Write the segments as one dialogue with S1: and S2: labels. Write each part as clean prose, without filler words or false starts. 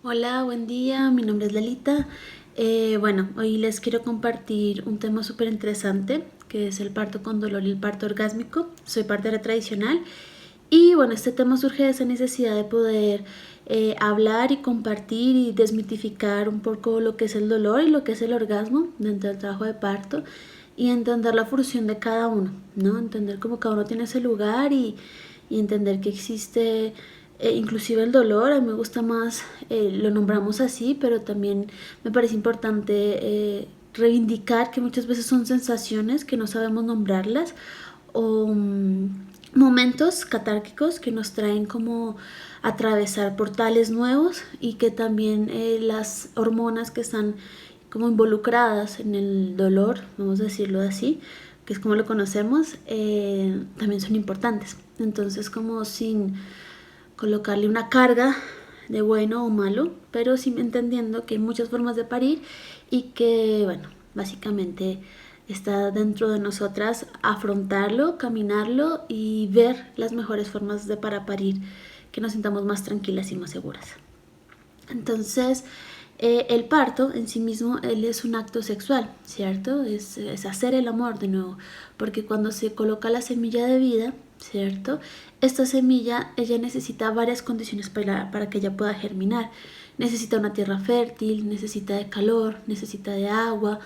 S1: Hola, buen día, mi nombre es Lalita. Hoy les quiero compartir un tema súper interesante que es el parto con dolor y el parto orgásmico. Soy partera tradicional y este tema surge de esa necesidad de poder hablar y compartir y desmitificar un poco lo que es el dolor y lo que es el orgasmo dentro del trabajo de parto y entender la función de cada uno, ¿no? Entender cómo cada uno tiene ese lugar y entender que existe inclusive el dolor. A mí me gusta más, lo nombramos así, pero también me parece importante reivindicar que muchas veces son sensaciones que no sabemos nombrarlas o momentos catárquicos que nos traen como atravesar portales nuevos y que también las hormonas que están como involucradas en el dolor, vamos a decirlo así, que es como lo conocemos, también son importantes. Entonces, como sin colocarle una carga de bueno o malo, pero sí entendiendo que hay muchas formas de parir y que, básicamente está dentro de nosotras afrontarlo, caminarlo y ver las mejores formas de para parir, que nos sintamos más tranquilas y más seguras. Entonces, el parto en sí mismo, él es un acto sexual, ¿cierto? Es hacer el amor de nuevo, porque cuando se coloca la semilla de vida, ¿cierto? Esta semilla, ella necesita varias condiciones para que ella pueda germinar. Necesita una tierra fértil, necesita de calor, necesita de agua,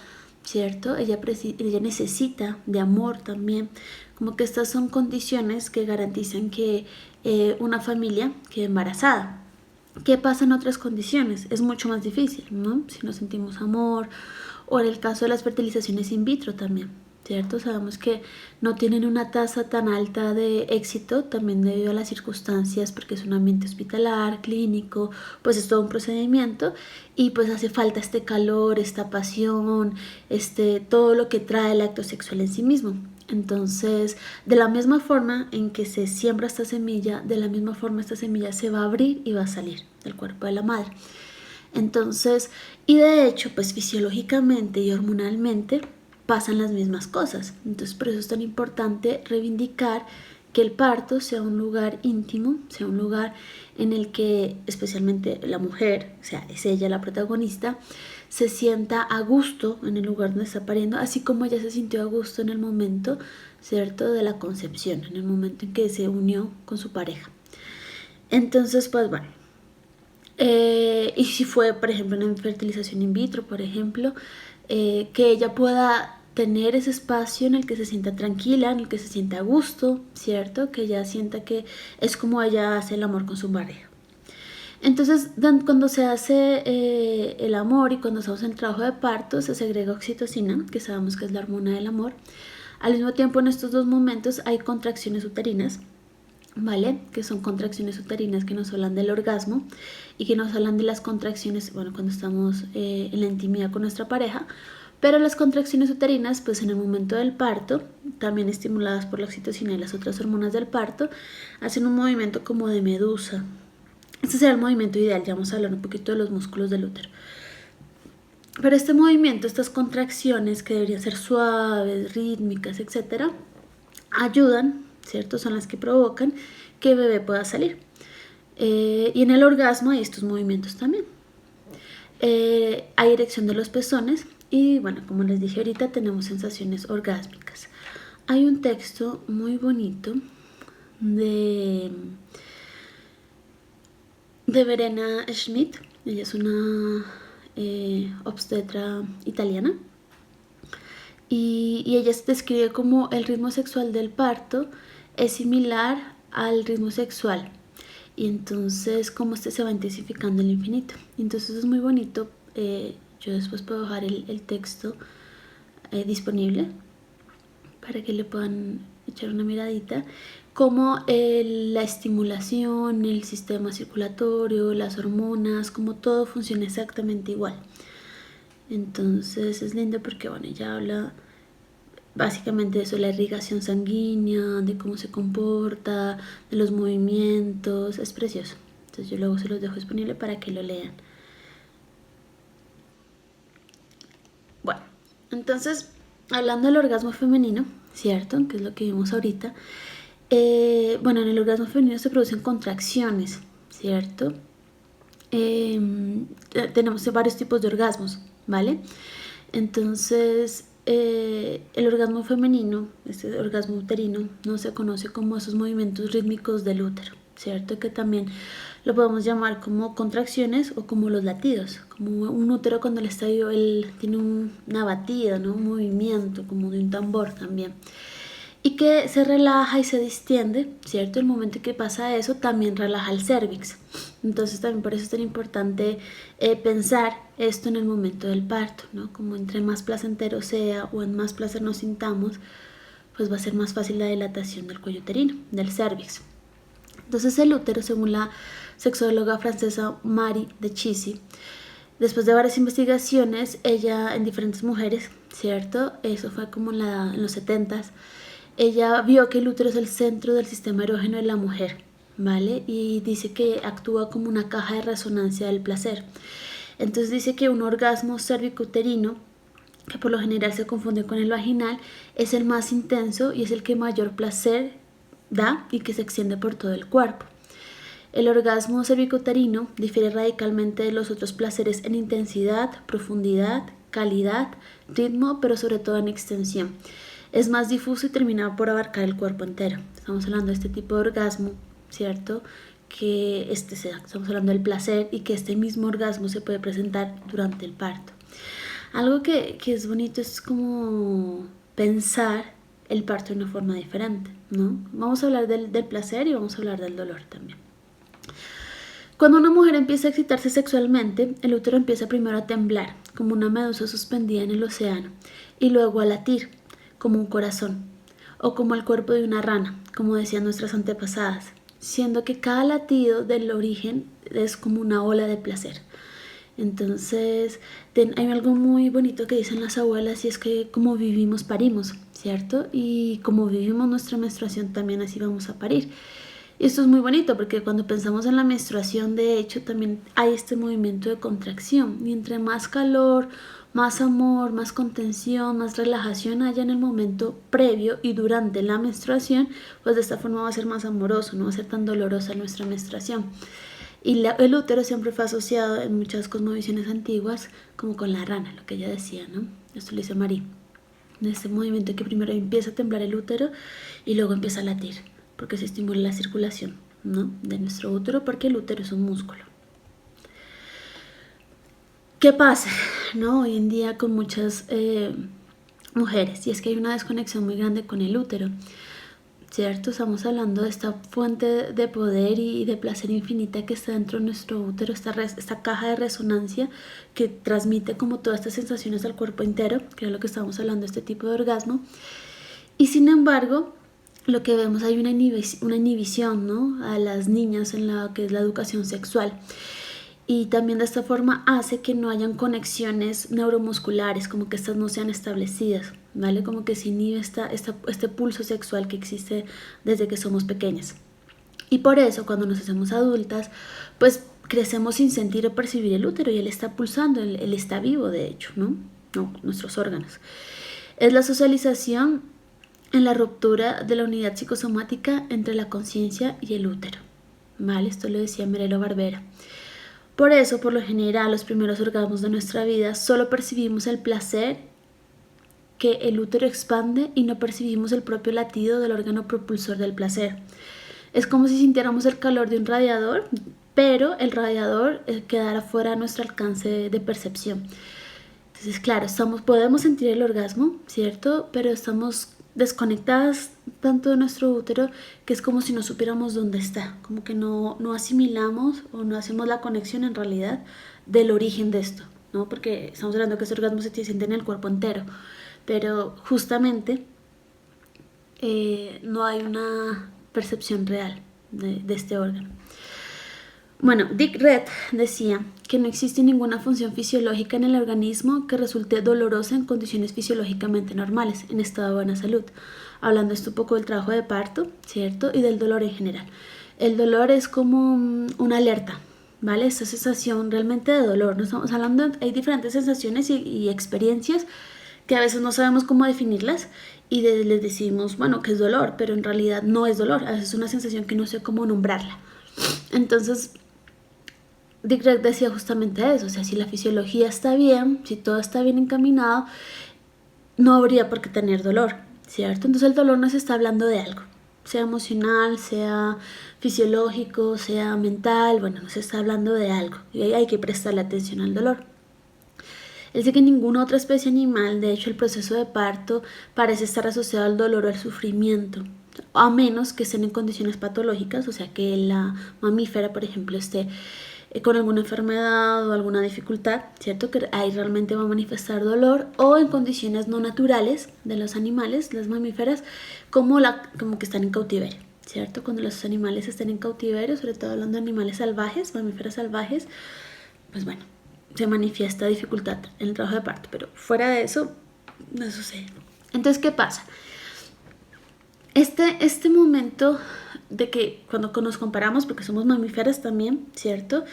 S1: ¿cierto? Ella necesita de amor también. Como que estas son condiciones que garantizan que una familia quede embarazada. ¿Qué pasa en otras condiciones? Es mucho más difícil, ¿no? Si no sentimos amor, o en el caso de las fertilizaciones in vitro también, ¿cierto? Sabemos que no tienen una tasa tan alta de éxito, también debido a las circunstancias, porque es un ambiente hospitalar, clínico, pues es todo un procedimiento y pues hace falta este calor, esta pasión, todo lo que trae el acto sexual en sí mismo. Entonces, de la misma forma en que se siembra esta semilla, de la misma forma esta semilla se va a abrir y va a salir del cuerpo de la madre. Entonces, y de hecho, pues fisiológicamente y hormonalmente pasan las mismas cosas. Entonces, por eso es tan importante reivindicar que el parto sea un lugar íntimo, sea un lugar en el que especialmente la mujer, o sea, es ella la protagonista, se sienta a gusto en el lugar donde está pariendo, así como ella se sintió a gusto en el momento, ¿cierto?, de la concepción, en el momento en que se unió con su pareja. Entonces, pues bueno, y si fue, por ejemplo, una fertilización in vitro, por ejemplo, que ella pueda tener ese espacio en el que se sienta tranquila, en el que se sienta a gusto, ¿cierto? Que ella sienta que es como ella hace el amor con su pareja. Entonces, cuando se hace el amor y cuando hacemos el trabajo de parto, se segrega oxitocina, que sabemos que es la hormona del amor. Al mismo tiempo, en estos dos momentos hay contracciones uterinas, ¿vale? Que son contracciones uterinas que nos hablan del orgasmo y que nos hablan de las contracciones, cuando estamos en la intimidad con nuestra pareja. Pero las contracciones uterinas, pues en el momento del parto, también estimuladas por la oxitocina y las otras hormonas del parto, hacen un movimiento como de medusa. Este será el movimiento ideal, ya vamos a hablar un poquito de los músculos del útero. Pero este movimiento, estas contracciones que deberían ser suaves, rítmicas, etc., ayudan, ¿cierto? Son las que provocan que el bebé pueda salir. Y en el orgasmo hay estos movimientos también. Hay erección de los pezones y como les dije ahorita, tenemos sensaciones orgásmicas. Hay un texto muy bonito de Verena Schmidt. Ella es una obstetra italiana y ella describe como el ritmo sexual del parto es similar al ritmo sexual y entonces como se va intensificando el infinito. Entonces es muy bonito. Yo después puedo dejar el texto disponible para que le puedan echar una miradita, como la estimulación, el sistema circulatorio, las hormonas, como todo funciona exactamente igual. Entonces es lindo porque, bueno, ella habla básicamente de eso, la irrigación sanguínea, de cómo se comporta, de los movimientos, es precioso. Entonces yo luego se los dejo disponible para que lo lean. Bueno, entonces, hablando del orgasmo femenino, ¿cierto? Que es lo que vimos ahorita. Bueno, en el orgasmo femenino se producen contracciones, ¿cierto? Tenemos varios tipos de orgasmos, ¿vale? Entonces, el orgasmo femenino, este orgasmo uterino, no se conoce como esos movimientos rítmicos del útero, ¿cierto? Que también lo podemos llamar como contracciones o como los latidos, como un útero cuando el estadio tiene una batida, ¿no? Un movimiento como de un tambor también. Y que se relaja y se distiende, ¿cierto? El momento que pasa eso también relaja el cérvix. Entonces también por eso es tan importante pensar esto en el momento del parto, ¿no? Como entre más placentero sea o en más placer nos sintamos, pues va a ser más fácil la dilatación del cuello uterino, del cérvix. Entonces el útero, según la sexóloga francesa Marie de Chissy, después de varias investigaciones, ella en diferentes mujeres, ¿cierto? Eso fue como en los 70s, ella vio que el útero es el centro del sistema erógeno de la mujer, ¿vale? Y dice que actúa como una caja de resonancia del placer. Entonces dice que un orgasmo cervicouterino, que por lo general se confunde con el vaginal, es el más intenso y es el que mayor placer da y que se extiende por todo el cuerpo. El orgasmo cervicouterino difiere radicalmente de los otros placeres en intensidad, profundidad, calidad, ritmo, pero sobre todo en extensión. Es más difuso y termina por abarcar el cuerpo entero. Estamos hablando de este tipo de orgasmo, ¿cierto? Que estamos hablando del placer y que este mismo orgasmo se puede presentar durante el parto. Algo que es bonito es como pensar el parto de una forma diferente, ¿no? Vamos a hablar del placer y vamos a hablar del dolor también. Cuando una mujer empieza a excitarse sexualmente, el útero empieza primero a temblar, como una medusa suspendida en el océano, y luego a latir, como un corazón, o como el cuerpo de una rana, como decían nuestras antepasadas, siendo que cada latido del origen es como una ola de placer. Entonces, hay algo muy bonito que dicen las abuelas y es que como vivimos, parimos, ¿cierto? Y como vivimos nuestra menstruación, también así vamos a parir. Y esto es muy bonito porque cuando pensamos en la menstruación, de hecho, también hay este movimiento de contracción. Y entre más calor, más amor, más contención, más relajación haya en el momento previo y durante la menstruación, pues de esta forma va a ser más amoroso, no va a ser tan dolorosa nuestra menstruación. Y el útero siempre fue asociado en muchas cosmovisiones antiguas como con la rana, lo que ella decía, ¿no? Esto lo dice Marie. En este movimiento que primero empieza a temblar el útero y luego empieza a latir, porque se estimula la circulación, ¿no? De nuestro útero, porque el útero es un músculo. ¿Qué pasa, no? Hoy en día con muchas mujeres, y es que hay una desconexión muy grande con el útero, ¿cierto? Estamos hablando de esta fuente de poder y de placer infinita que está dentro de nuestro útero, esta caja de resonancia que transmite como todas estas sensaciones al cuerpo entero, que es lo que estamos hablando, este tipo de orgasmo. Y sin embargo, lo que vemos, hay una inhibición, ¿no? A las niñas en lo que es la educación sexual. Y también de esta forma hace que no hayan conexiones neuromusculares, como que estas no sean establecidas, ¿vale? Como que se inhibe este pulso sexual que existe desde que somos pequeñas. Y por eso cuando nos hacemos adultas, pues crecemos sin sentir o percibir el útero y él está pulsando, él está vivo de hecho, ¿no? No, nuestros órganos. Es la socialización en la ruptura de la unidad psicosomática entre la conciencia y el útero, ¿vale? Esto lo decía Mirella Barbera. Por eso, por lo general, los primeros orgasmos de nuestra vida solo percibimos el placer que el útero expande y no percibimos el propio latido del órgano propulsor del placer. Es como si sintiéramos el calor de un radiador, pero el radiador quedara fuera de nuestro alcance de percepción. Entonces, claro, podemos sentir el orgasmo, ¿cierto? Pero estamos desconectadas tanto de nuestro útero que es como si no supiéramos dónde está, como que no asimilamos o no hacemos la conexión en realidad del origen de esto, ¿no? Porque estamos hablando que ese orgasmo se siente en el cuerpo entero, pero justamente no hay una percepción real de este órgano. Bueno, Dick Red decía que no existe ninguna función fisiológica en el organismo que resulte dolorosa en condiciones fisiológicamente normales, en estado de buena salud. Hablando esto un poco del trabajo de parto, ¿cierto? Y del dolor en general. El dolor es como una alerta, ¿vale? Esta sensación realmente de dolor. No estamos hablando, hay diferentes sensaciones y experiencias que a veces no sabemos cómo definirlas y les decimos, bueno, que es dolor, pero en realidad no es dolor. A veces es una sensación que no sé cómo nombrarla. Entonces, Dick Red decía justamente eso, o sea, si la fisiología está bien, si todo está bien encaminado, no habría por qué tener dolor, ¿cierto? Entonces el dolor nos está hablando de algo, sea emocional, sea fisiológico, sea mental, bueno, nos está hablando de algo y ahí hay que prestarle atención al dolor. Él dice que ninguna otra especie animal, de hecho el proceso de parto parece estar asociado al dolor o al sufrimiento, a menos que estén en condiciones patológicas, o sea que la mamífera, por ejemplo, esté con alguna enfermedad o alguna dificultad, ¿cierto? Que ahí realmente va a manifestar dolor, o en condiciones no naturales de los animales, las mamíferas, como que están en cautiverio, ¿cierto? Cuando los animales están en cautiverio, sobre todo hablando de animales salvajes, mamíferos salvajes, pues bueno, se manifiesta dificultad en el trabajo de parto, pero fuera de eso, no sucede. Entonces, ¿qué pasa? Este momento de que cuando nos comparamos, porque somos mamíferas también, ¿cierto?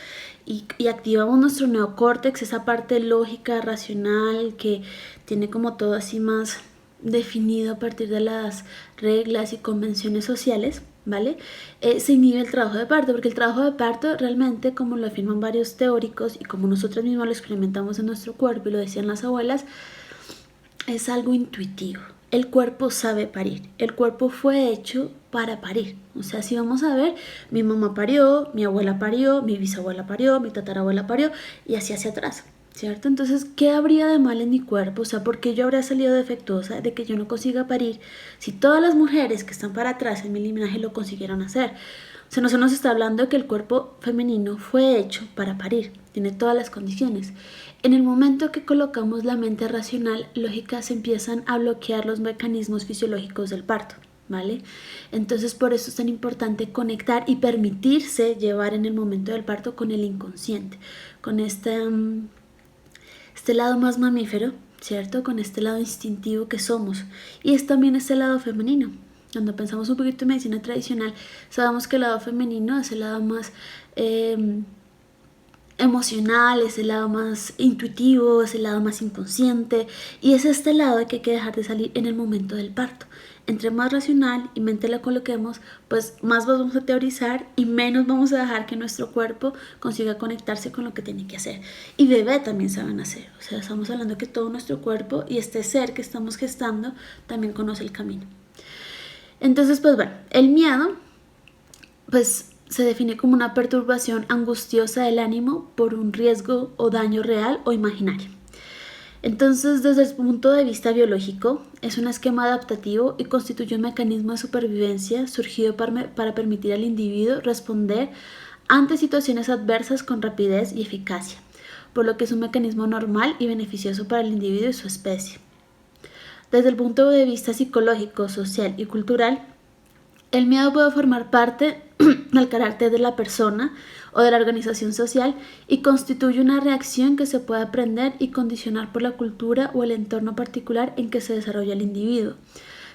S1: Y activamos nuestro neocórtex, esa parte lógica, racional, que tiene como todo así más definido a partir de las reglas y convenciones sociales, ¿vale? Se inhibe el trabajo de parto, porque el trabajo de parto realmente, como lo afirman varios teóricos y como nosotros mismos lo experimentamos en nuestro cuerpo y lo decían las abuelas, es algo intuitivo. El cuerpo sabe parir, el cuerpo fue hecho para parir. O sea, si vamos a ver, mi mamá parió, mi abuela parió, mi bisabuela parió, mi tatarabuela parió y así hacia atrás, ¿cierto? Entonces, ¿qué habría de mal en mi cuerpo? O sea, ¿por qué yo habría salido defectuosa de que yo no consiga parir si todas las mujeres que están para atrás en mi linaje lo consiguieron hacer? O sea, no se nos está hablando de que el cuerpo femenino fue hecho para parir, tiene todas las condiciones. En el momento que colocamos la mente racional, lógica, se empiezan a bloquear los mecanismos fisiológicos del parto, ¿vale? Entonces, por eso es tan importante conectar y permitirse llevar en el momento del parto con el inconsciente, con este lado más mamífero, ¿cierto? Con este lado instintivo que somos. Y es también este lado femenino. Cuando pensamos un poquito en medicina tradicional, sabemos que el lado femenino es el lado más emocional, es el lado más intuitivo, es el lado más inconsciente, y es este lado que hay que dejar de salir en el momento del parto. Entre más racional y mente la coloquemos, pues más vamos a teorizar y menos vamos a dejar que nuestro cuerpo consiga conectarse con lo que tiene que hacer. Y bebé también saben hacer, o sea, estamos hablando que todo nuestro cuerpo y este ser que estamos gestando también conoce el camino. Entonces, pues bueno, el miedo, pues se define como una perturbación angustiosa del ánimo por un riesgo o daño real o imaginario. Entonces, desde el punto de vista biológico, es un esquema adaptativo y constituye un mecanismo de supervivencia surgido para permitir al individuo responder ante situaciones adversas con rapidez y eficacia, por lo que es un mecanismo normal y beneficioso para el individuo y su especie. Desde el punto de vista psicológico, social y cultural, el miedo puede formar parte del carácter de la persona o de la organización social y constituye una reacción que se puede aprender y condicionar por la cultura o el entorno particular en que se desarrolla el individuo.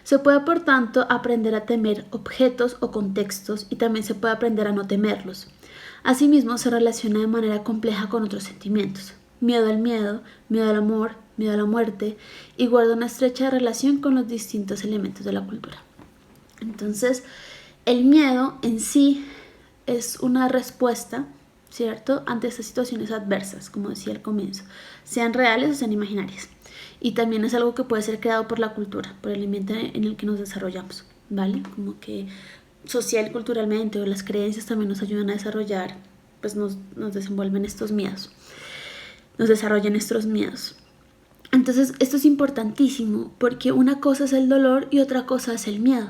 S1: Se puede, por tanto, aprender a temer objetos o contextos y también se puede aprender a no temerlos. Asimismo, se relaciona de manera compleja con otros sentimientos. Miedo al amor, miedo a la muerte, y guarda una estrecha relación con los distintos elementos de la cultura. Entonces, el miedo en sí es una respuesta, ¿cierto?, ante estas situaciones adversas, como decía al comienzo, sean reales o sean imaginarias. Y también es algo que puede ser creado por la cultura, por el ambiente en el que nos desarrollamos, ¿vale? Como que social y culturalmente, o las creencias también nos ayudan a desarrollar, pues nos desenvuelven estos miedos, nos desarrollan estos miedos. Entonces, esto es importantísimo porque una cosa es el dolor y otra cosa es el miedo,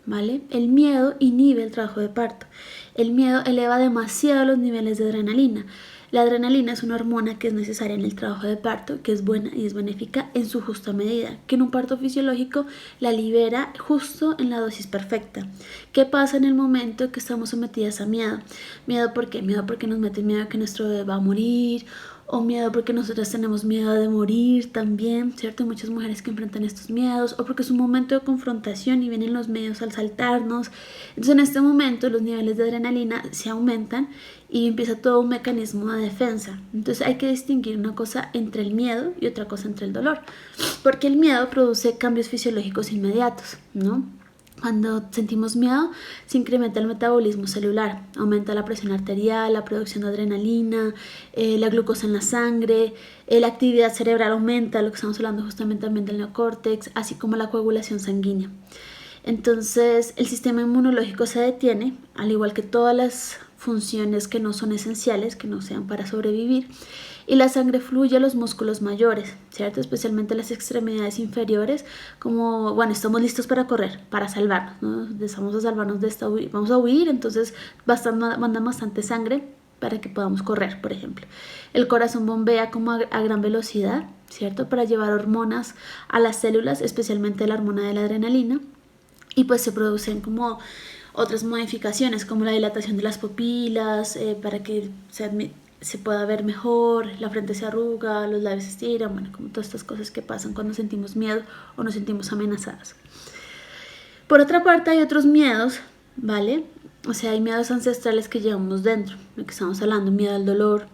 S1: ¿vale? El miedo inhibe el trabajo de parto. El miedo eleva demasiado los niveles de adrenalina. La adrenalina es una hormona que es necesaria en el trabajo de parto, que es buena y es benéfica en su justa medida, que en un parto fisiológico la libera justo en la dosis perfecta. ¿Qué pasa en el momento que estamos sometidas a miedo? ¿Miedo por qué? Miedo porque nos mete miedo a que nuestro bebé va a morir, o miedo porque nosotras tenemos miedo de morir también, ¿cierto? Hay muchas mujeres que enfrentan estos miedos, o porque es un momento de confrontación y vienen los medios al saltarnos. Entonces en este momento los niveles de adrenalina se aumentan y empieza todo un mecanismo de defensa. Entonces hay que distinguir una cosa entre el miedo y otra cosa entre el dolor, porque el miedo produce cambios fisiológicos inmediatos, ¿no? Cuando sentimos miedo, se incrementa el metabolismo celular, aumenta la presión arterial, la producción de adrenalina, la glucosa en la sangre, la actividad cerebral aumenta, lo que estamos hablando justamente también del neocórtex, así como la coagulación sanguínea. Entonces, el sistema inmunológico se detiene, al igual que todas las funciones que no son esenciales, que no sean para sobrevivir, y la sangre fluye a los músculos mayores, ¿cierto? Especialmente las extremidades inferiores, como, bueno, estamos listos para correr, para salvarnos, ¿no? Vamos a salvarnos de esta, vamos a huir, entonces manda bastante sangre para que podamos correr, por ejemplo. El corazón bombea como a gran velocidad, ¿cierto? Para llevar hormonas a las células, especialmente la hormona de la adrenalina, y pues se producen como otras modificaciones, como la dilatación de las pupilas, para que se pueda ver mejor, la frente se arruga, los labios se estiran, bueno, como todas estas cosas que pasan cuando sentimos miedo o nos sentimos amenazadas. Por otra parte, hay otros miedos, ¿vale? O sea, hay miedos ancestrales que llevamos dentro, de que estamos hablando, miedo al dolor,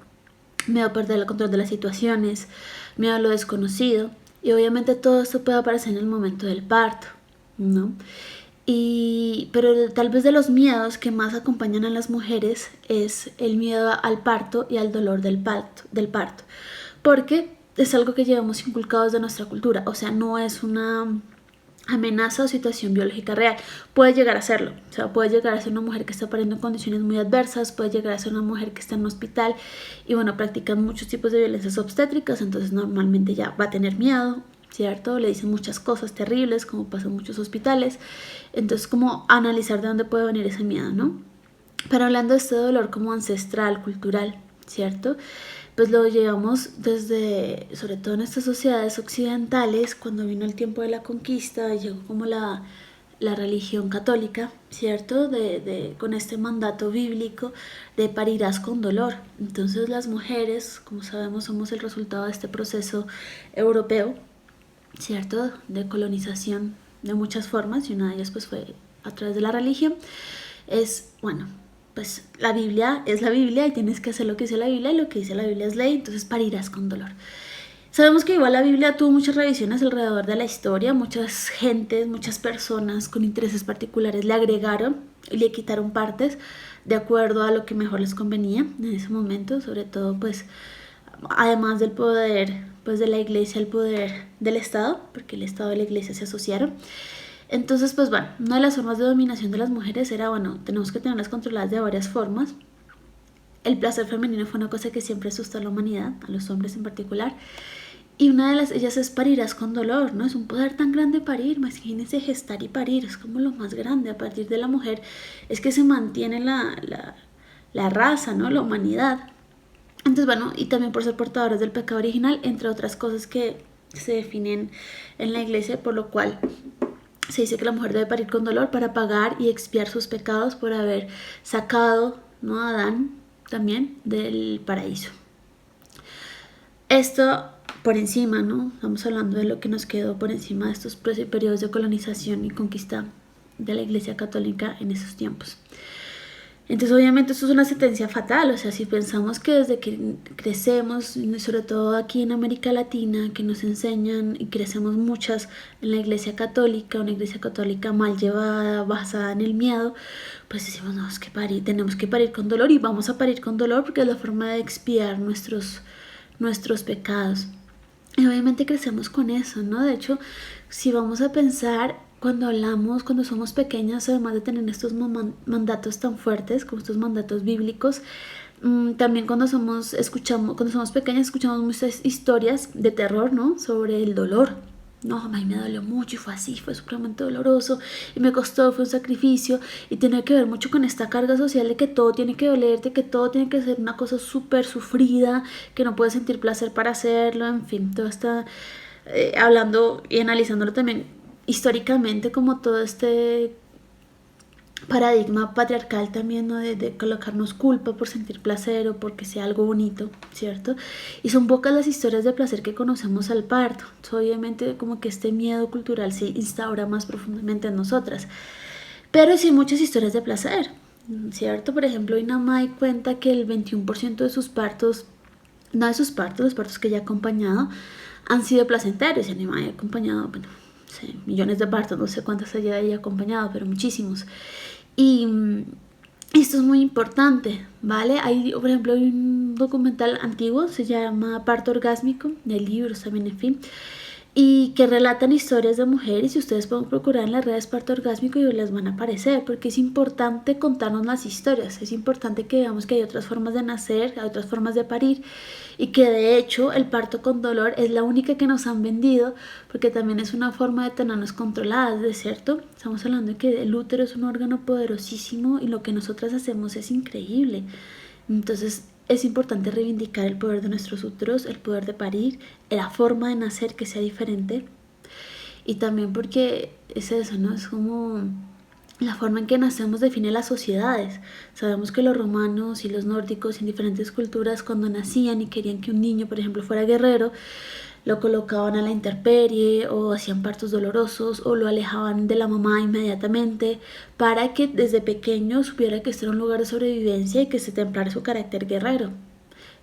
S1: miedo a perder el control de las situaciones, miedo a lo desconocido, y obviamente todo esto puede aparecer en el momento del parto, ¿no? Pero tal vez de los miedos que más acompañan a las mujeres es el miedo al parto y al dolor del parto, porque es algo que llevamos inculcados de nuestra cultura, o sea, no es una amenaza o situación biológica real. Puede llegar a serlo, o sea, puede llegar a ser una mujer que está pariendo en condiciones muy adversas, puede llegar a ser una mujer que está en un hospital y bueno, practican muchos tipos de violencias obstétricas, entonces normalmente ya va a tener miedo, ¿cierto? Le dicen muchas cosas terribles, como pasa en muchos hospitales. Entonces, como analizar de dónde puede venir ese miedo, ¿no? Pero hablando de este dolor como ancestral, cultural, ¿cierto? Pues lo llevamos desde, sobre todo en estas sociedades occidentales, cuando vino el tiempo de la conquista, llegó como la religión católica, ¿cierto? Con este mandato bíblico de parirás con dolor. Entonces las mujeres, como sabemos, somos el resultado de este proceso europeo, ¿cierto? De colonización de muchas formas, y una de ellas pues fue a través de la religión. Bueno, pues la Biblia es la Biblia y tienes que hacer lo que dice la Biblia, y lo que dice la Biblia es ley, entonces parirás con dolor. Sabemos que igual la Biblia tuvo muchas revisiones alrededor de la historia, muchas gentes, muchas personas con intereses particulares le agregaron y le quitaron partes de acuerdo a lo que mejor les convenía en ese momento, sobre todo pues además del poder pues de la iglesia, el poder del Estado, porque el Estado y la iglesia se asociaron. Entonces, pues bueno, una de las formas de dominación de las mujeres era, bueno, tenemos que tenerlas controladas de varias formas. El placer femenino fue una cosa que siempre asustó a la humanidad, a los hombres en particular. Y una de ellas es parirás con dolor, ¿no? Es un poder tan grande parir, imagínense gestar y parir, es como lo más grande. A partir de la mujer es que se mantiene la raza, ¿no? La humanidad. Entonces, bueno, y también por ser portadores del pecado original, entre otras cosas que se definen en la iglesia, por lo cual se dice que la mujer debe parir con dolor para pagar y expiar sus pecados por haber sacado, ¿no?, a Adán también del paraíso. Esto por encima, ¿no? Estamos hablando de lo que nos quedó por encima de estos periodos de colonización y conquista de la iglesia católica en esos tiempos. Entonces obviamente esto es una sentencia fatal, o sea, si pensamos que desde que crecemos, sobre todo aquí en América Latina, que nos enseñan y crecemos muchas en la iglesia católica, una iglesia católica mal llevada, basada en el miedo, pues decimos, no, es que tenemos que parir con dolor y vamos a parir con dolor porque es la forma de expiar nuestros pecados. Y obviamente crecemos con eso, ¿no? De hecho, si vamos a pensar, cuando somos pequeñas, además de tener estos mandatos tan fuertes, como estos mandatos bíblicos, también cuando somos pequeñas escuchamos muchas historias de terror, ¿no? Sobre el dolor, no, a mí me dolió mucho y fue así, fue supremamente doloroso y me costó, fue un sacrificio y tiene que ver mucho con esta carga social de que todo tiene que dolerte, que todo tiene que ser una cosa súper sufrida, que no puedes sentir placer para hacerlo, en fin, todo está hablando y analizándolo también históricamente como todo este paradigma patriarcal también, ¿no? De colocarnos culpa por sentir placer o porque sea algo bonito, ¿cierto? Y son pocas las historias de placer que conocemos al parto. Obviamente como que este miedo cultural se instaura más profundamente en nosotras. Pero sí hay muchas historias de placer, ¿cierto? Por ejemplo, Inamai cuenta que el 21% de sus partos, no de sus partos, los partos que ella ha acompañado, han sido placenteros. Y Inamai ha acompañado, bueno, sí, millones de partos, no sé cuántas haya ella acompañado, pero muchísimos. Y esto es muy importante, ¿vale? Hay, por ejemplo, hay un documental antiguo, se llama Parto Orgásmico, de libros también, en fin, y que relatan historias de mujeres y ustedes pueden procurar en las redes Parto Orgásmico y les van a aparecer, porque es importante contarnos las historias, es importante que veamos que hay otras formas de nacer, hay otras formas de parir y que de hecho el parto con dolor es la única que nos han vendido porque también es una forma de tenernos controladas, ¿de cierto? Estamos hablando de que el útero es un órgano poderosísimo y lo que nosotras hacemos es increíble. Entonces es importante reivindicar el poder de nuestros úteros, el poder de parir, la forma de nacer que sea diferente. Y también porque es eso, ¿no? Es como la forma en que nacemos define las sociedades. Sabemos que los romanos y los nórdicos en diferentes culturas cuando nacían y querían que un niño, por ejemplo, fuera guerrero, lo colocaban a la intemperie o hacían partos dolorosos o lo alejaban de la mamá inmediatamente para que desde pequeño supiera que este era un lugar de sobrevivencia y que se templara su carácter guerrero.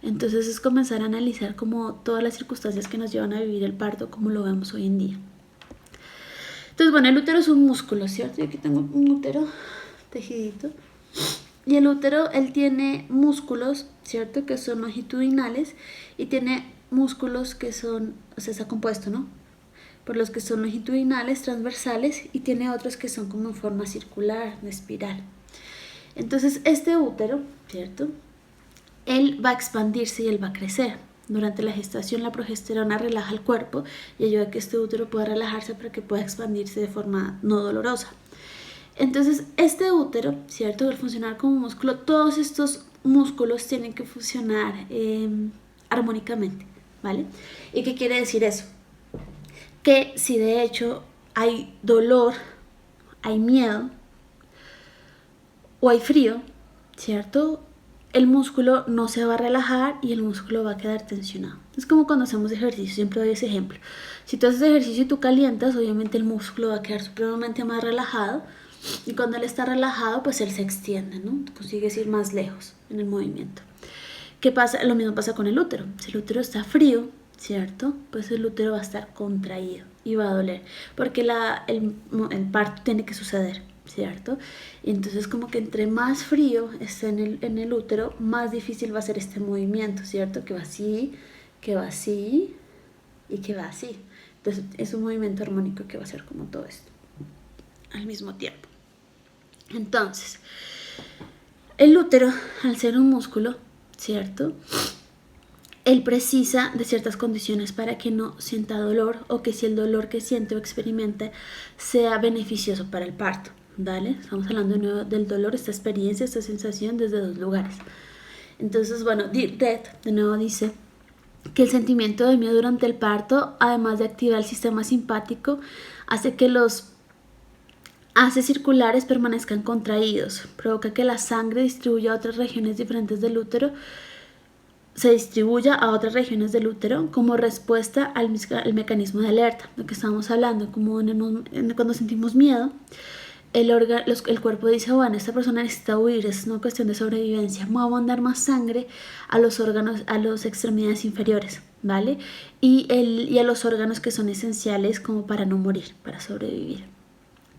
S1: Entonces es comenzar a analizar como todas las circunstancias que nos llevan a vivir el parto como lo vemos hoy en día. Entonces, bueno, el útero es un músculo, ¿cierto? Yo aquí tengo un útero tejidito. Y el útero, él tiene músculos, ¿cierto? Que son longitudinales y tiene músculos que son, o sea, está compuesto, ¿no? Por los que son longitudinales, transversales y tiene otros que son como en forma circular, de espiral. Entonces, este útero, ¿cierto? Él va a expandirse y él va a crecer. Durante la gestación la progesterona relaja el cuerpo y ayuda a que este útero pueda relajarse para que pueda expandirse de forma no dolorosa. Entonces este útero, ¿cierto? Al funcionar como músculo, todos estos músculos tienen que funcionar armónicamente, ¿vale? ¿Y qué quiere decir eso? Que si de hecho hay dolor, hay miedo o hay frío, ¿cierto? El músculo no se va a relajar y el músculo va a quedar tensionado. Es como cuando hacemos ejercicio, siempre doy ese ejemplo. Si tú haces ejercicio y tú calientas, obviamente el músculo va a quedar supremamente más relajado y cuando él está relajado, pues él se extiende, ¿no? Consigues ir más lejos en el movimiento. ¿Qué pasa? Lo mismo pasa con el útero. Si el útero está frío, ¿cierto? Pues el útero va a estar contraído y va a doler porque el parto tiene que suceder, ¿cierto? Y entonces como que entre más frío esté en el útero, más difícil va a ser este movimiento, ¿cierto? Que va así, que va así y que va así. Entonces es un movimiento armónico que va a ser como todo esto al mismo tiempo. Entonces, el útero, al ser un músculo, ¿cierto? Él precisa de ciertas condiciones para que no sienta dolor o que si el dolor que siente o experimenta sea beneficioso para el parto. ¿Vale? Estamos hablando de nuevo del dolor, esta experiencia, esta sensación desde dos lugares. Entonces, bueno, Death de nuevo dice que el sentimiento de miedo durante el parto, además de activar el sistema simpático, hace que los haces circulares permanezcan contraídos, provoca que la sangre distribuya a otras regiones diferentes del útero, se distribuya a otras regiones del útero como respuesta al mecanismo de alerta, lo que estamos hablando, como cuando sentimos miedo. El cuerpo dice, bueno, esta persona necesita huir, es una cuestión de sobrevivencia, vamos a mandar más sangre a los órganos, a las extremidades inferiores, ¿vale? Y a los órganos que son esenciales como para no morir, para sobrevivir.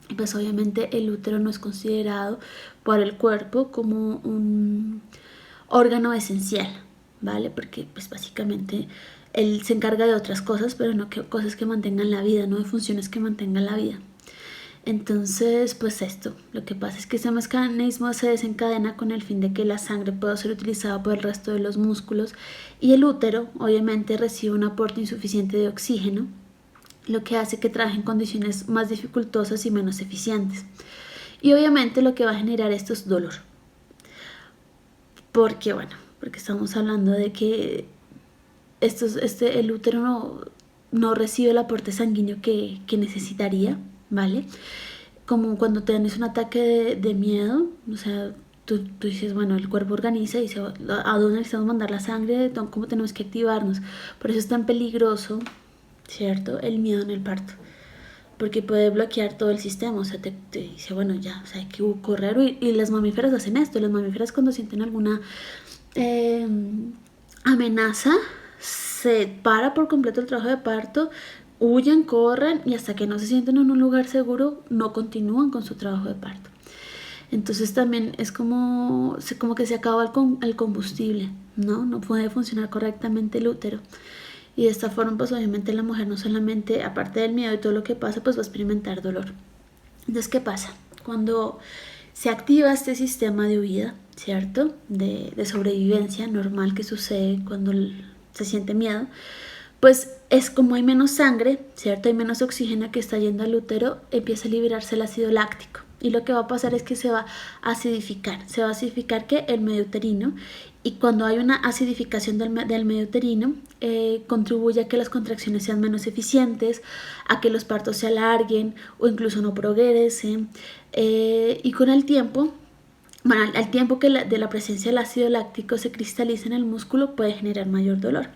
S1: Y pues obviamente el útero no es considerado por el cuerpo como un órgano esencial, ¿vale? Porque pues básicamente él se encarga de otras cosas, pero no que cosas que mantengan la vida, no de funciones que mantengan la vida. Entonces, pues esto, lo que pasa es que ese mecanismo se desencadena con el fin de que la sangre pueda ser utilizada por el resto de los músculos y el útero obviamente recibe un aporte insuficiente de oxígeno lo que hace que trabaje en condiciones más dificultosas y menos eficientes. Y obviamente lo que va a generar esto es dolor. Porque porque estamos hablando de que el útero no recibe el aporte sanguíneo que necesitaría, ¿vale? Como cuando tienes un ataque de miedo, o sea, tú dices, bueno, el cuerpo organiza y dice, ¿a dónde necesitamos mandar la sangre? ¿Cómo tenemos que activarnos? Por eso es tan peligroso, ¿cierto? El miedo en el parto. Porque puede bloquear todo el sistema, o sea, te dice, bueno, ya, o sea, hay que correr. Y las mamíferas hacen esto, las mamíferas cuando sienten alguna eh, amenaza, se para por completo el trabajo de parto, huyen, corren y hasta que no se sienten en un lugar seguro, no continúan con su trabajo de parto. Entonces también es como que se acaba el combustible, ¿no? No puede funcionar correctamente el útero. Y de esta forma, pues obviamente la mujer no solamente, aparte del miedo y todo lo que pasa, pues va a experimentar dolor. Entonces, ¿qué pasa? Cuando se activa este sistema de huida, ¿cierto? De sobrevivencia normal que sucede cuando se siente miedo, pues es como hay menos sangre, ¿cierto? Hay menos oxígeno que está yendo al útero, empieza a liberarse el ácido láctico. Y lo que va a pasar es que se va a acidificar. Se va a acidificar ¿qué? El medio uterino. Y cuando hay una acidificación del medio uterino, contribuye a que las contracciones sean menos eficientes, a que los partos se alarguen o incluso no progresen. Y con el tiempo, al tiempo que de la presencia del ácido láctico se cristaliza en el músculo, puede generar mayor dolor.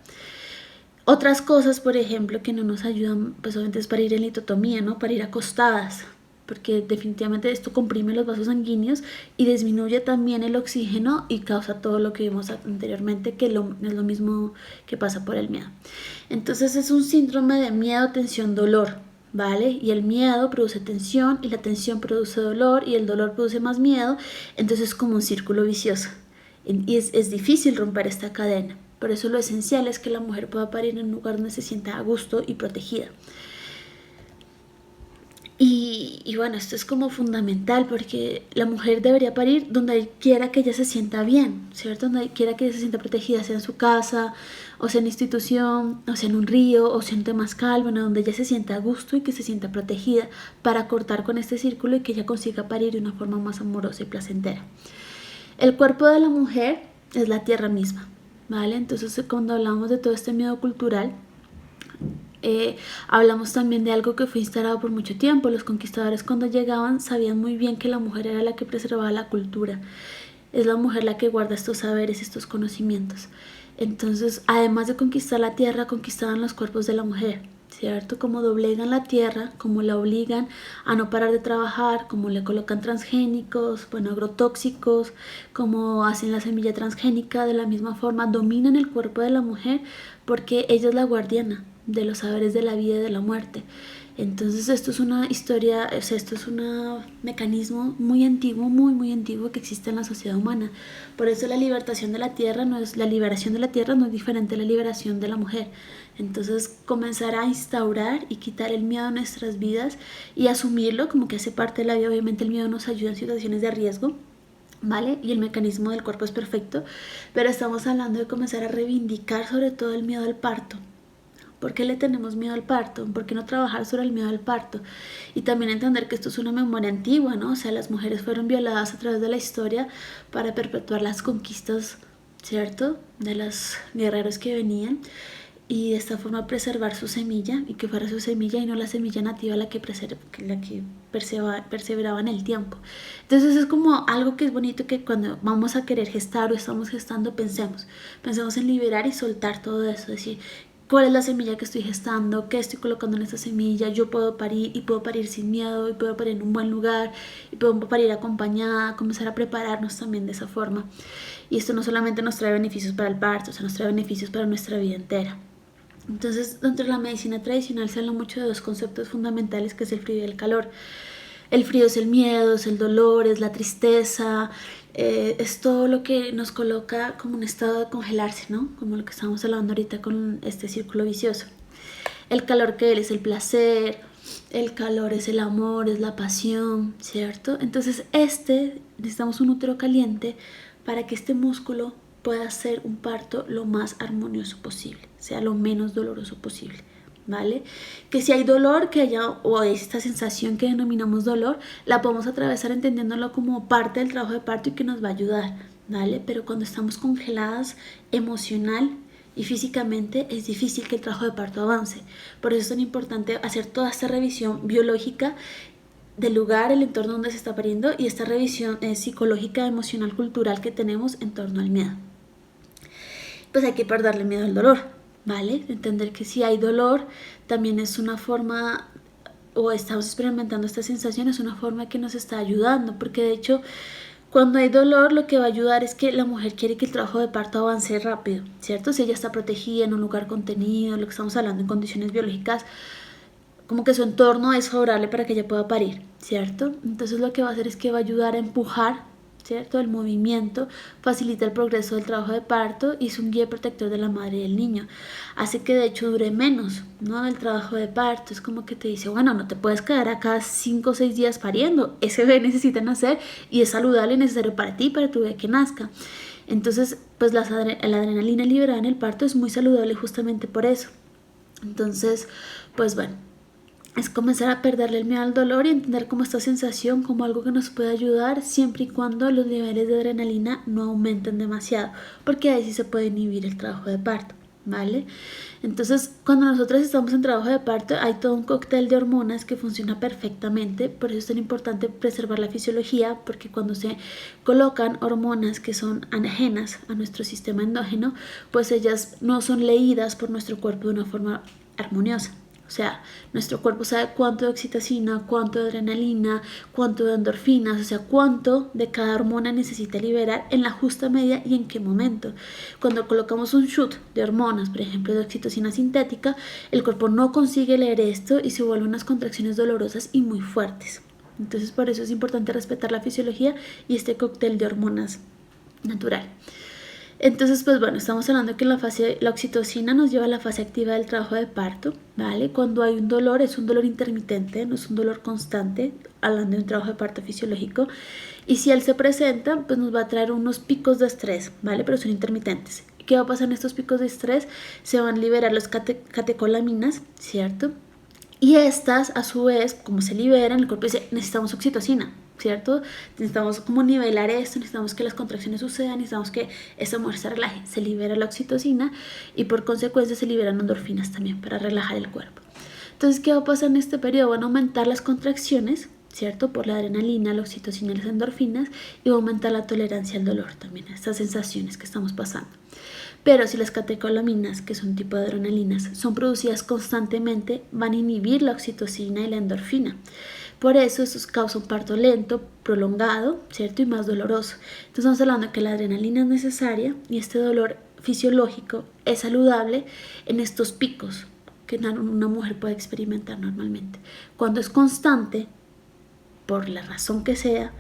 S1: Otras cosas, por ejemplo, que no nos ayudan, pues obviamente es para ir en litotomía, ¿no? Para ir acostadas, porque definitivamente esto comprime los vasos sanguíneos y disminuye también el oxígeno y causa todo lo que vimos anteriormente, que es lo mismo que pasa por el miedo. Entonces es un síndrome de miedo, tensión, dolor, ¿vale? Y el miedo produce tensión y la tensión produce dolor y el dolor produce más miedo, entonces es como un círculo vicioso. Y es difícil romper esta cadena. Por eso lo esencial es que la mujer pueda parir en un lugar donde se sienta a gusto y protegida. Y bueno, esto es como fundamental porque la mujer debería parir donde quiera que ella se sienta bien, ¿cierto? Donde quiera que ella se sienta protegida, sea en su casa, o sea en institución, o sea en un río, o sea en temazcal, bueno, donde ella se sienta a gusto y que se sienta protegida para cortar con este círculo y que ella consiga parir de una forma más amorosa y placentera. El cuerpo de la mujer es la tierra misma, ¿vale? Entonces cuando hablamos de todo este miedo cultural, hablamos también de algo que fue instalado por mucho tiempo. Los conquistadores cuando llegaban sabían muy bien que la mujer era la que preservaba la cultura. Es la mujer la que guarda estos saberes, estos conocimientos. Entonces, además de conquistar la tierra, conquistaban los cuerpos de la mujer, ¿cierto? Como doblegan la tierra, como la obligan a no parar de trabajar, como le colocan transgénicos, bueno, agrotóxicos, como hacen la semilla transgénica, de la misma forma dominan el cuerpo de la mujer porque ella es la guardiana de los saberes de la vida y de la muerte. Entonces esto es una historia, o sea, esto es un mecanismo muy antiguo, muy antiguo que existe en la sociedad humana. Por eso la liberación de la tierra no es diferente a la liberación de la mujer. Entonces comenzar a instaurar y quitar el miedo a nuestras vidas y asumirlo como que hace parte de la vida. Obviamente el miedo nos ayuda en situaciones de riesgo, ¿vale? Y el mecanismo del cuerpo es perfecto, pero estamos hablando de comenzar a reivindicar sobre todo el miedo al parto. ¿Por qué le tenemos miedo al parto? ¿Por qué no trabajar sobre el miedo al parto? Y también entender que esto es una memoria antigua, ¿no? O sea, las mujeres fueron violadas a través de la historia para perpetuar las conquistas, ¿cierto? De los guerreros que venían y de esta forma preservar su semilla y que fuera su semilla y no la semilla nativa la que perseveraba en el tiempo. Entonces es como algo que es bonito que cuando vamos a querer gestar o estamos gestando pensemos en liberar y soltar todo eso, decir cuál es la semilla que estoy gestando, qué estoy colocando en esta semilla, yo puedo parir y puedo parir sin miedo y puedo parir en un buen lugar y puedo parir acompañada, comenzar a prepararnos también de esa forma. Y esto no solamente nos trae beneficios para el parto, o sea, nos trae beneficios para nuestra vida entera. Entonces, dentro de la medicina tradicional se habla mucho de dos conceptos fundamentales, que es el frío y el calor. El frío es el miedo, es el dolor, es la tristeza, es todo lo que nos coloca como un estado de congelarse, ¿no? Como lo que estamos hablando ahorita con este círculo vicioso. El calor que es el placer, el calor es el amor, es la pasión, ¿cierto? Entonces necesitamos un útero caliente para que este músculo pueda hacer un parto lo más armonioso posible, sea lo menos doloroso posible, ¿vale? Que si hay dolor, que haya, o esta sensación que denominamos dolor, la podemos atravesar entendiéndolo como parte del trabajo de parto y que nos va a ayudar, ¿vale? Pero cuando estamos congeladas emocional y físicamente, es difícil que el trabajo de parto avance. Por eso es tan importante hacer toda esta revisión biológica del lugar, el entorno donde se está pariendo, y esta revisión psicológica, emocional, cultural que tenemos en torno al miedo. Pues hay que perderle miedo al dolor, ¿vale? Entender que si hay dolor, también es una forma, o estamos experimentando esta sensación, es una forma que nos está ayudando, porque de hecho, cuando hay dolor, lo que va a ayudar es que la mujer quiere que el trabajo de parto avance rápido, ¿cierto? Si ella está protegida en un lugar contenido, lo que estamos hablando en condiciones biológicas, como que su entorno es favorable para que ella pueda parir, ¿cierto? Entonces lo que va a hacer es que va a ayudar a empujar, ¿cierto? El movimiento facilita el progreso del trabajo de parto y es un guía protector de la madre y del niño. Hace que de hecho dure menos, ¿no? El trabajo de parto es como que te dice, bueno, no te puedes quedar acá 5 o 6 días pariendo. Ese bebé necesita nacer y es saludable y necesario para ti, para tu bebé que nazca. Entonces, pues la adrenalina liberada en el parto es muy saludable justamente por eso. Entonces, pues bueno, es comenzar a perderle el miedo al dolor y entender como esta sensación como algo que nos puede ayudar siempre y cuando los niveles de adrenalina no aumenten demasiado, porque ahí sí se puede inhibir el trabajo de parto, ¿vale? Entonces, cuando nosotros estamos en trabajo de parto, hay todo un cóctel de hormonas que funciona perfectamente, por eso es tan importante preservar la fisiología, porque cuando se colocan hormonas que son ajenas a nuestro sistema endógeno, pues ellas no son leídas por nuestro cuerpo de una forma armoniosa. O sea, nuestro cuerpo sabe cuánto de oxitocina, cuánto de adrenalina, cuánto de endorfinas, o sea, cuánto de cada hormona necesita liberar en la justa medida y en qué momento. Cuando colocamos un shoot de hormonas, por ejemplo, de oxitocina sintética, el cuerpo no consigue leer esto y se vuelven unas contracciones dolorosas y muy fuertes. Entonces, por eso es importante respetar la fisiología y este cóctel de hormonas natural. Entonces, pues bueno, estamos hablando que la oxitocina nos lleva a la fase activa del trabajo de parto, ¿vale? Cuando hay un dolor, es un dolor intermitente, no es un dolor constante, hablando de un trabajo de parto fisiológico. Y si él se presenta, pues nos va a traer unos picos de estrés, ¿vale? Pero son intermitentes. ¿Qué va a pasar en estos picos de estrés? Se van a liberar las catecolaminas, ¿cierto? Y estas, a su vez, como se liberan, el cuerpo dice, necesitamos oxitocina, ¿cierto? Necesitamos como nivelar esto, necesitamos que las contracciones sucedan, necesitamos que esta mujer se relaje, se libera la oxitocina y por consecuencia se liberan endorfinas también para relajar el cuerpo. Entonces, ¿qué va a pasar en este periodo? Van a aumentar las contracciones, ¿cierto? Por la adrenalina, la oxitocina y las endorfinas, y va a aumentar la tolerancia al dolor también, a estas sensaciones que estamos pasando. Pero si las catecolaminas, que son un tipo de adrenalinas, son producidas constantemente, van a inhibir la oxitocina y la endorfina. Por eso causa un parto lento, prolongado, ¿cierto? Y más doloroso. Entonces estamos hablando de que la adrenalina es necesaria y este dolor fisiológico es saludable en estos picos que una mujer puede experimentar normalmente. Cuando es constante, por la razón que sea,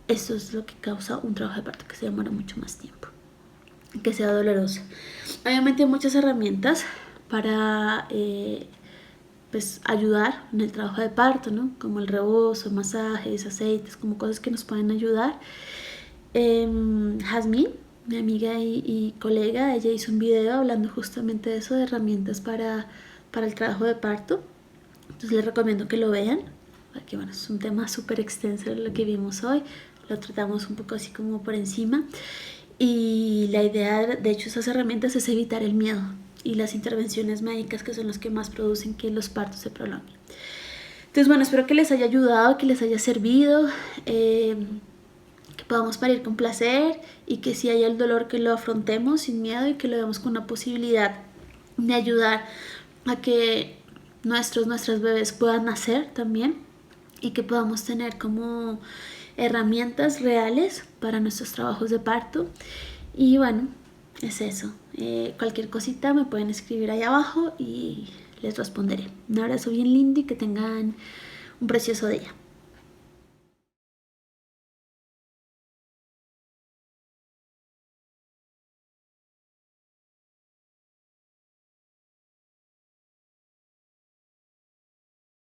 S1: eso es lo que causa un trabajo de parto que se demora mucho más tiempo, que sea doloroso. Obviamente hay muchas herramientas para pues ayudar en el trabajo de parto, ¿no? Como el rebozo, masajes, aceites, como cosas que nos pueden ayudar. Jazmín, mi amiga y colega, ella hizo un video hablando justamente de eso, de herramientas para el trabajo de parto. Entonces les recomiendo que lo vean, porque bueno, es un tema súper extenso lo que vimos hoy, lo tratamos un poco así como por encima. Y la idea, de hecho, esas herramientas es evitar el miedo y las intervenciones médicas, que son las que más producen que los partos se prolonguen. Entonces, bueno, espero que les haya ayudado, que les haya servido, que podamos parir con placer y que si hay el dolor que lo afrontemos sin miedo y que lo veamos con una posibilidad de ayudar a que nuestras bebés puedan nacer también y que podamos tener como herramientas reales para nuestros trabajos de parto. Y bueno, es eso. Cualquier cosita me pueden escribir ahí abajo y les responderé. Un abrazo bien lindo y que tengan un precioso día.